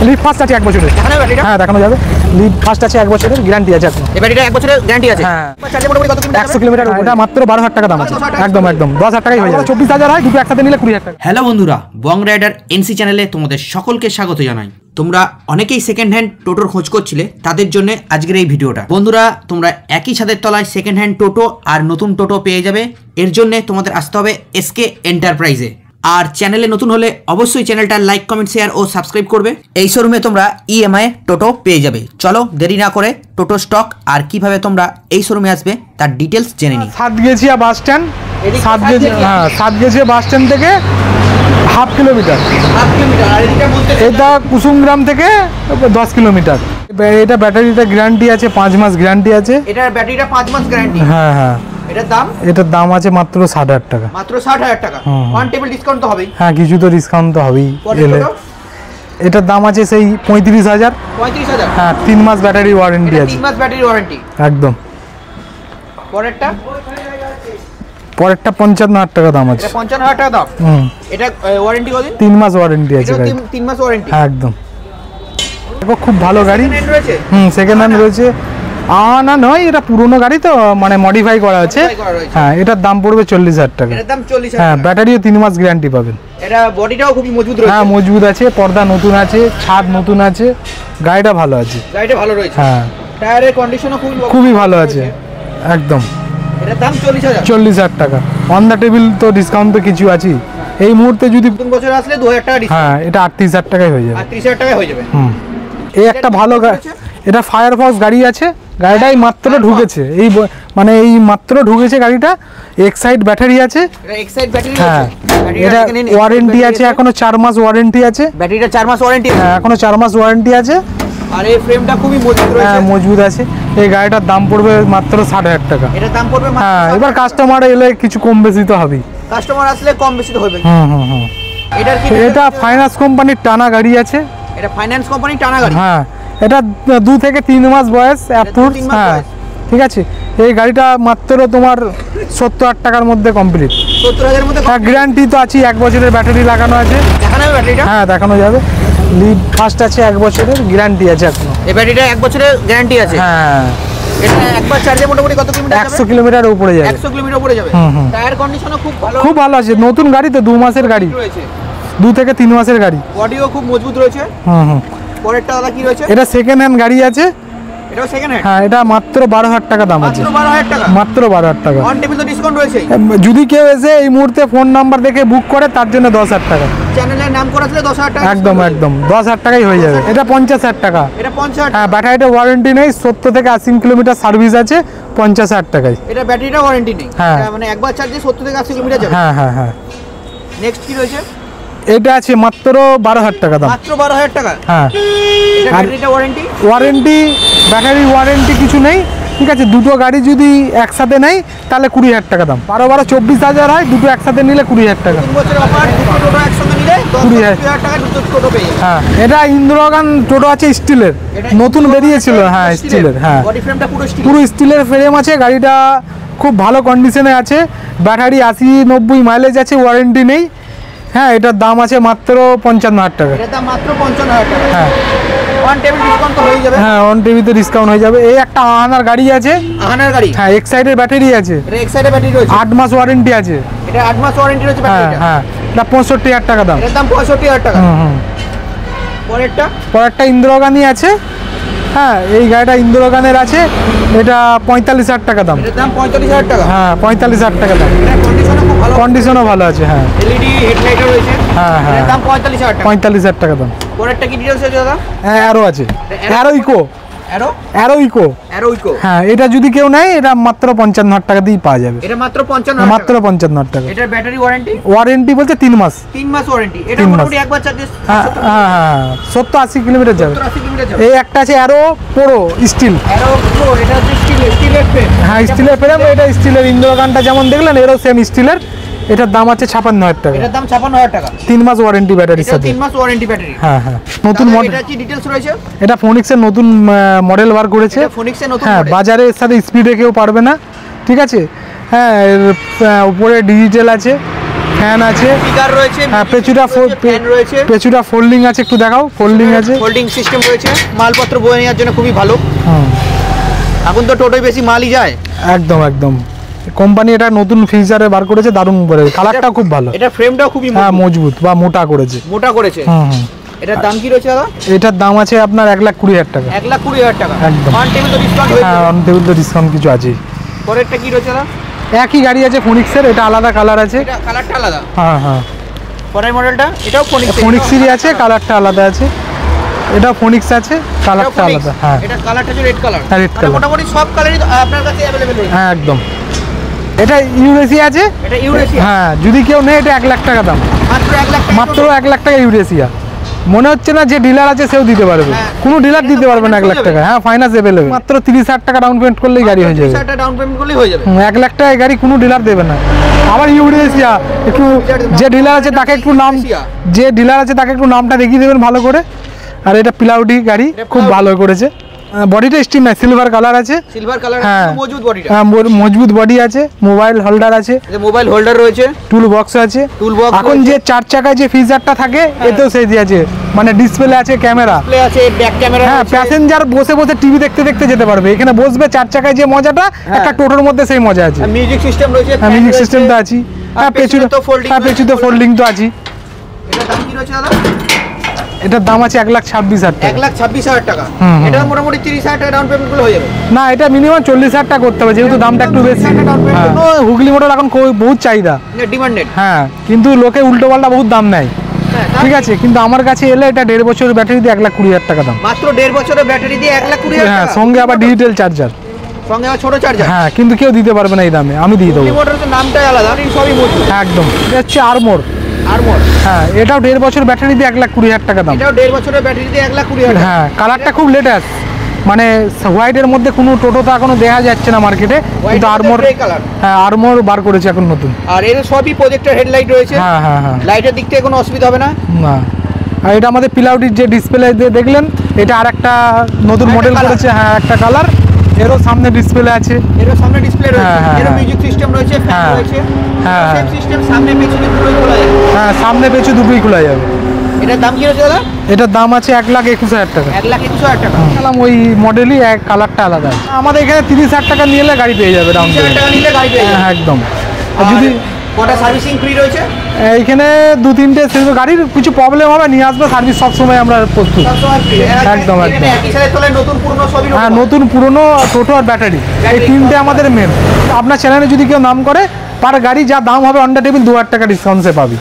Lead first আছে 1 বছরের। হ্যাঁ দেখানো যাবে, লিড ফার্স্ট আছে 1 বছরের গ্যারান্টি আছে এখন। এই ব্যাটারিটা 1 বছরের গ্যারান্টি আছে। হ্যাঁ চার্জে মোটামুটি কত কিলোমিটার? 100 কিলোমিটার। এটা মাত্র 12,000 টাকা দাম আছে। একদম 10,000 টাকাই হয়ে যাবে। 24,000 হয়, দুটো একসাথে নিলে 20,000 টাকা। হ্যালো বন্ধুরা, বং রাইডার এনসি চ্যানেলে তোমাদের সকলকে স্বাগত জানাই। তোমরা অনেকেই সেকেন্ড হ্যান্ড টোটোর খোঁজ করছিলে, তাদের জন্য আজকের এই ভিডিওটা। বন্ধুরা, তোমরা একই ছাদের তলায় সেকেন্ড হ্যান্ড টোটো আর নতুন টোটো পেয়ে যাবে। এর জন্য তোমাদের আসতে হবে এসকে এন্টারপ্রাইজে। আর চ্যানেলে নতুন হলে অবশ্যই চ্যানেলটা লাইক, কমেন্ট, শেয়ার ও সাবস্ক্রাইব করবে। এই শোরুমে তোমরা ইএমআই টোটো পেয়ে যাবে। চলো দেরি না করে টোটো স্টক আর কিভাবে তোমরা এই শোরুমে আসবে তার ডিটেলস জেনে নিই। Satgachia bus stand, Satgachia bus stand থেকে হাফ কিলোমিটার। এটা কুসুমগ্রাম থেকে 10 কিলোমিটার। এটা ব্যাটারিটা গ্যারান্টি আছে, 5 মাস গ্যারান্টি আছে। এটার ব্যাটারিটা 5 মাস গ্যারান্টি। হ্যাঁ হ্যাঁ। এটার দাম আছে মাত্র 60,000 টাকা। মাত্র 60,000 টাকা। ওয়ান টেবিল ডিসকাউন্ট তো হবেই। হ্যাঁ, কিছু তো ডিসকাউন্ট তো হবেই। এটার দাম আছে সেই 35,000। 35,000। হ্যাঁ, 3 মাস ব্যাটারি ওয়ারেন্টি আছে। 3 মাস ব্যাটারি ওয়ারেন্টি একদম। পরেরটা 55,000 টাকা দাম আছে। 55,000 টাকা দাম। এটা ওয়ারেন্টি কতদিন? 3 মাস ওয়ারেন্টি আছে। 3 মাস ওয়ারেন্টি। হ্যাঁ একদম। দেখো খুব ভালো গাড়ি। সেকেন্ড হ্যান্ড রয়েছে। সেকেন্ড হ্যান্ড রয়েছে। না নয়, এটা পুরনো গাড়ি তো, মানে মডিফাই করা আছে। হ্যাঁ, এটার দাম পড়বে 40,000 টাকা। এটার দাম 40,000। হ্যাঁ, ব্যাটারিও 3 মাস গ্যারান্টি পাবেন। এটা বডিটাও খুবই মজবুত রয়েছে। হ্যাঁ মজবুত আছে, পর্দা নতুন আছে, ছাদ নতুন আছে, গাড়িটা ভালো আছে। গাড়িটা ভালো রয়েছে। হ্যাঁ, টায়ারের কন্ডিশনও খুবই ভালো আছে। একদম। এটার দাম 40,000। 40,000 টাকা। অন দ্য টেবিল তো ডিসকাউন্ট তো কিছু আছে এই মুহূর্তে। যদি নতুন বছর আসলে 2,000 টাকা ডিসকাউন্ট। হ্যাঁ, এটা 38,000 টাকায় হয়ে যাবে। 30,000 টাকায় হয়ে যাবে। এই একটা ভালো এটা ফায়ারফক্স গাড়ি আছে। গাড়িটাই মাত্র ঢুকেছে, মানে এই মাত্র ঢুকেছে গাড়িটা। এক্সাইড ব্যাটারি আছে। এটা এক্সাইড ব্যাটারি আছে। হ্যাঁ, এটা ওয়ারেন্টি আছে এখনো 4 মাস ওয়ারেন্টি আছে। ব্যাটারিটা 4 মাস ওয়ারেন্টি। হ্যাঁ, এখনো 4 মাস ওয়ারেন্টি আছে। আর এই ফ্রেমটা খুবই মজবুত রয়েছে। হ্যাঁ মজবুত আছে। এই গাড়িটার দাম পড়বে মাত্র 60,000 টাকা। এটার দাম পড়বে মাত্র। হ্যাঁ, এবার কাস্টমার এলে কিছু কম বেশি তো হবেই। কাস্টমার আসলে কম বেশি তো হবে। এটার কি? এটা ফাইন্যান্স কোম্পানির টানা গাড়ি আছে। এটা ফাইন্যান্স কোম্পানির টানা গাড়ি। হ্যাঁ, এটা 2 থেকে 3 মাস বয়স অ্যাপ্রুভ। হ্যাঁ ঠিক আছে। এই গাড়িটা মাত্র তোমার 70,000 টাকার মধ্যে কমপ্লিট। 70,000 এর মধ্যে। হ্যাঁ, গ্যারান্টি তো আছে, 1 বছরের ব্যাটারি লাগানো আছে। দেখানো যাবে ব্যাটারিটা? হ্যাঁ দেখানো যাবে। লিড ফার্স্ট আছে, 1 বছরের গ্যারান্টি আছে এখনো। এই ব্যাটারিটা 1 বছরের গ্যারান্টি আছে। হ্যাঁ, এটা একবার চার্জে মোটামুটি কত কিলোমিটার যাবে? 100 কিলোমিটার উপরে যাবে। 100 কিলোমিটার উপরে যাবে। টায়ার কন্ডিশনও খুব ভালো। খুব ভালো আছে, নতুন গাড়ি তো, 2 মাসের গাড়ি রয়েছে। 2 থেকে 3 মাসের গাড়ি। বডিও খুব মজবুত রয়েছে। পরেরটা দাদা কি রয়েছে? এটা সেকেন্ড হ্যান্ড গাড়ি আছে। এটাও সেকেন্ড হ্যান্ড। হ্যাঁ, এটা মাত্র 12,000 টাকা দাম আছে। মাত্র 12,000 টাকা। মাত্র 12,000 টাকা। অন টেবিল তো ডিসকাউন্ট রয়েছে। যদি কেউ এসে এই মুহূর্তে ফোন নাম্বার দেখে বুক করে তার জন্য 10,000 টাকা। চ্যানেলের নাম করা ছিল 10,000 টাকা। একদম 10,000 টাকাই হয়ে যাবে। এটা 50,000 টাকা। এটা 50,000। হ্যাঁ, ব্যাটারিটা ওয়ারেন্টি নেই, 70 থেকে 80 কিলোমিটার সার্ভিস আছে, 50,000 টাকায়। এটা ব্যাটারিটা ওয়ারেন্টি নেই। হ্যাঁ, মানে একবার চার্জে 70 থেকে 80 কিলোমিটার যাবে। হ্যাঁ হ্যাঁ হ্যাঁ। নেক্সট কি রয়েছে? এটা আছে মাত্র 12,000 টাকা দাম। মাত্র 12,000 টাকা। হ্যাঁ, এটা ব্যাটারিটা ওয়ারেন্টি ব্যাটারি ওয়ারেন্টি কিছু নেই। ঠিক আছে, দুটো গাড়ি যদি একসাথে নেই তাহলে 20,000 টাকা দাম। 12 24,000 হয়, দুটো একসাথে নিলে 20,000 টাকা। 3 বছরের অফার, দুটো টোটো একসঙ্গে নিলে 20,000 টাকা দুটো টোটো পেয়ে যাবে। হ্যাঁ, এটা ইন্দিরাগান টোটো আছে স্টিলের, নতুন বেরিয়েছিল। হ্যাঁ স্টিলের। হ্যাঁ, বডি ফ্রেমটা পুরো স্টিলের ফ্রেম আছে। গাড়িটা খুব ভালো কন্ডিশনে আছে। ব্যাটারি 80-90 মাইলেজ আছে, ওয়ারেন্টি নেই। হ্যাঁ, এটার দাম আছে মাত্র 55,000 টাকা। এটার দাম মাত্র 55,000 টাকা। হ্যাঁ, অন টেবিল ডিসকাউন্ট তো হয়ে যাবে। হ্যাঁ, অন টিভিতে ডিসকাউন্ট হয়ে যাবে। এই একটা আহানার গাড়ি আছে। আহানার গাড়ি। হ্যাঁ, এক্সাইডের ব্যাটারি আছে। এটা এক্সাইডের ব্যাটারি রয়েছে। 8 মাস ওয়ারেন্টি আছে। এটা 8 মাস ওয়ারেন্টি রয়েছে হ্যাঁ ব্যাটারিটা। হ্যাঁ, এটা 65,000 টাকা দাম। এর দাম 65,000 টাকা। পরেরটা ইন্দিরাগানি আছে। হ্যাঁ, এই গাড়িটা ইন্দিরাগানের আছে। এটা 45,000 টাকা দাম। এর দাম 45,000 টাকা। হ্যাঁ, 45,000 টাকা দাম। এটা কন্ডিশনও খুব ভালো। কন্ডিশনও ভালো আছে। হ্যাঁ, এলইডি হেডলাইটও রয়েছে। হ্যাঁ হ্যাঁ, এর দাম 45,000 টাকা। 45,000 টাকা দাম। পরেরটা কি ডিটেইলস আছে দাদা? হ্যাঁ, অ্যারো আছে। Aero Eco. Aero Eco. হ্যাঁ, এটা যদি কেউ নেয় এটা মাত্র 55,000 টাকা দিয়ে পাওয়া যাবে। এটা মাত্র 55,000 মাত্র 55,000 টাকা। এটার ব্যাটারি ওয়ারেন্টি বলতে 3 মাস। 3 মাস ওয়ারেন্টি। এটা মোটামুটি একবার চার্জে। হ্যাঁ হ্যাঁ, 70-80 কিলোমিটার যাবে। 70-80 কিলোমিটার যাবে। এই একটা আছে Aero Pro steel. Aero Pro, এটা হচ্ছে স্টিলের ফ্রেম। হ্যাঁ, স্টিলের ফ্রেম। এটা স্টিলের ইন্দিরাগানটা যেমন দেখলেন, এরও সেম স্টিলের। এটার দাম আছে 56,000 টাকা। এটার দাম 56,000 টাকা। 3 মাস ওয়ারেন্টি ব্যাটারির সাথে। 3 মাস ওয়ারেন্টি ব্যাটারি। হ্যাঁ হ্যাঁ, নতুন মডেল। এটা কি ডিটেইলস রয়েছে? এটা ফোনিক্সের নতুন মডেল বার করেছে। এটা ফোনিক্সের নতুন হ্যাঁ, মডেল। বাজারে এর সাথে স্পিডে কেউ পারবে না। ঠিক আছে। হ্যাঁ, এর উপরে ডিজিটাল আছে, ফ্যান আছে, স্পিকার রয়েছে, হ্যাঁ ফ্যান রয়েছে, পেছুটা ফোল্ডিং আছে, একটু দেখাও। ফোল্ডিং আছে, ফোল্ডিং সিস্টেম রয়েছে, মালপত্র বয়ে নেওয়ার জন্য খুবই ভালো। এখন তো টোটোয় বেশি মালই যায়। একদম একদম। কোম্পানি এটা নতুন ফিচারে বার করেছে, দারুণ করে, কালারটা খুব ভালো। এটা ফ্রেমটাও খুবই মজবুত বা মোটা করেছে। এটার দাম কি রয়েছে দাদা? এটার দাম আছে আপনার 1,20,000 টাকা। 1,20,000 টাকা একদম। অন টেবিল তো ডিসকাউন্ট হয়ে যাবে। অন টেবিল তো ডিসকাউন্ট কিছু আছে। পরেরটা কি রয়েছে দাদা? একই গাড়ি আছে ফোনিক্সের, এটা আলাদা কালার আছে। এটা কালারটা আলাদা। হ্যাঁ। পরের মডেলটা এটাও ফোনিক্সেরই আছে, কালারটা আলাদা আছে। এটা ফোনিক্স আছে, কালারটা আলাদা। হ্যাঁ, এটা কালারটা হচ্ছে রেড কালার। Red colour. মোটামুটি সব কালারই আপনার কাছে अवेलेबल রয়েছে। হ্যাঁ একদম। এটা ইউরেশিয়া আছে। এটা ইউরেশিয়া। হ্যাঁ, যদি কেউ নেয় এটা 1,00,000 টাকা দাম। মাত্র 1,00,000 টাকা। মাত্র 1,00,000 টাকা ইউরেশিয়া। মনে হচ্ছে না যে ডিলার আছে সেও দিতে পারবে। কোনো ডিলার দিতে পারবে না 1,00,000 টাকা। হ্যাঁ, ফাইন্যান্স अवेलेबल। মাত্র 30,000 টাকা ডাউন পেমেন্ট করলেই গাড়ি হয়ে যাবে। 30,000 টাকা ডাউন পেমেন্ট করলেই হয়ে যাবে। 1,00,000 টাকায় গাড়ি কোনো ডিলার দেবে না। আবার ইউরেশিয়া, একটু যে ডিলার আছে তাকে একটু নামটা দেখিয়ে দেবেন ভালো করে। আর এটা পিলাউডি গাড়ি, খুব ভালো করেছে। বডিটা স্টিম না, সিলভার কালার আছে। সিলভার কালার, মজবুত বডিটা। হ্যাঁ, মজবুত বডি আছে। মোবাইল হোল্ডার আছে, মোবাইল হোল্ডার রয়েছে। টুল বক্স আছে। এখন যে 4 চাকায় যে ফিচারটা থাকে এতেও সেই দিয়েছে, মানে ডিসপ্লে আছে, ক্যামেরা আছে, ব্যাক ক্যামেরা। হ্যাঁ, প্যাসেঞ্জার বসে বসে টিভি দেখতে দেখতে যেতে পারবে। এখানে বসবে 4 চাকায় যে মজাটা একটা টোটোর মধ্যে সেই মজা আছে। মিউজিক সিস্টেম রয়েছে। হ্যাঁ, মিউজিক সিস্টেম তো আছে। হ্যাঁ, পেছনে তো ফোল্ডিং তো আছে। এটার দাম কি রয়েছে দাদা? এটার দাম আছে 1,26,000 টাকা। 1,26,000 টাকা। এটা মোটামুটি 30,000 টাকা ডাউন পেমেন্ট করলে হয়ে যাবে। না, এটা মিনিমাম 40,000 টাকা করতে হবে, যেহেতু দামটা একটু বেশি। হুগলি মোটর এখন বহুত চাহিদা, ডিমান্ডেড। হ্যাঁ, কিন্তু লোকে উল্টো পাল্টা বহুত দাম নেয়। ঠিক আছে, কিন্তু আমার কাছে এলে এটা 1.5 বছরের ব্যাটারি দিয়ে 1,20,000 টাকা দাম। মাত্র 1.5 বছরের ব্যাটারি দিয়ে 1,20,000 হ্যাঁ, টাকা। সঙ্গে আবার ডিজিটাল চার্জার, সঙ্গে আবার ছোট চার্জার। হ্যাঁ, কিন্তু কেউ দিতে পারবে না এই দামে, আমি দিয়ে দেবো। মোটরের নামটাই আলাদা, সবই মজবুত। একদম। এটা হচ্ছে আরমোর। হ্যাঁ, এটাও 1.5 বছর ব্যাটারি দিয়ে 1,20,000 টাকা দাম। এটাও 1.5 বছরের ব্যাটারি দিয়ে 1,20,000 টাকা। হ্যাঁ, কালারটা খুব লেটেস্ট, মানে হোয়াইটের মধ্যে কোনো টোটো তো এখনো দেখা যাচ্ছে না মার্কেটে, কিন্তু আরমোর, হ্যাঁ, আরমোর বার করেছে এখন নতুন। আর এর সবই প্রজেক্টর হেডলাইট রয়েছে। হ্যাঁ। লাইটের দিক থেকে কোনো অসুবিধা হবে না। না। আর এটা আমাদের পিলাউডির যে ডিসপ্লে দেখলেন, এটা আরেকটা নতুন মডেল করেছে। হ্যাঁ, একটা কালার। এরও সামনে ডিসপ্লে আছে। এরও সামনে ডিসপ্লে রয়েছে। এরও মিউজিক সিস্টেম রয়েছে, ফ্যান রয়েছে। হ্যাঁ, সেম সিস্টেম, সামনে পেছনে দুটোই খোলা যাবে। হ্যাঁ, সামনে পেছু দুটোই খোলা যাবে। এটার দাম কি রয়েছে দাদা? এটার দাম আছে 1,21,000 টাকা। 1,21,000 টাকা। ওই মডেলই এক, কালারটা আলাদা। আমাদের এখানে 30,000 টাকা নিলে গাড়ি পেয়ে যাবে ডাউন 30,000 টাকা নিলে গাড়ি পেয়ে যাবে। হ্যাঁ, একদম। আর যদি কটা সার্ভিসিং ফ্রি রয়েছে? এইখানে 2-3টে গাড়ির কিছু প্রবলেম হবে, নিয়ে আসবে, সার্ভিস সবসময় আমরা প্রস্তুত। একদম। একই সাথে চলে নতুন পুরনো সবই। হ্যাঁ, নতুন পুরনো, টোটো আর ব্যাটারি, এই 3টে আমাদের মেন। আপনার চ্যানেলে যদি কেউ নাম করে, পার গাড়ি যা দাম হবে অন দ্য টেবিল 2,000 টাকা ডিসকাউন্টে পাবে।